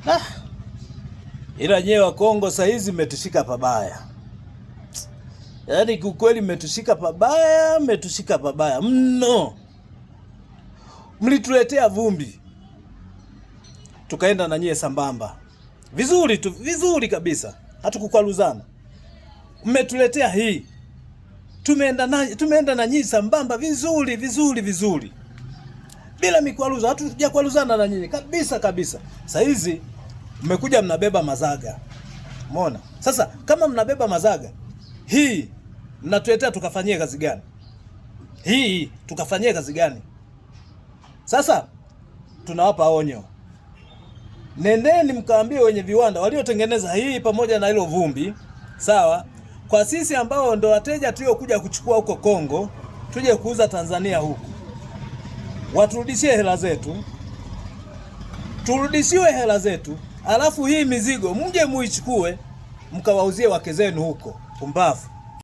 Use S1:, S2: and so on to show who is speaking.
S1: Ah, ila nyewe wa Kongo saa hizi mmetushika pabaya. Yaani kiukweli mmetushika pabaya mno. Mlituletea vumbi, tukaenda na nyie sambamba vizuri tu, vizuri kabisa, hatukukwaruzana. Mmetuletea hii, tumeenda na nyie sambamba vizuri bila mikwaruzo, hatujakwaruzana na nyinyi kabisa. Sasa hizi mmekuja mnabeba mazaga, umeona? Sasa kama mnabeba mazaga, hii mnatuletea tukafanyie kazi gani? Sasa tunawapa onyo, nendeni mkaambie wenye viwanda waliotengeneza hii pamoja na hilo vumbi, sawa? Kwa sisi ambao ndo wateja tuliokuja kuchukua huko Kongo, tuje kuuza Tanzania huku, waturudishie hela zetu, turudishiwe hela zetu, alafu hii mizigo mje muichukue mkawauzie wake zenu huko. Pumbavu.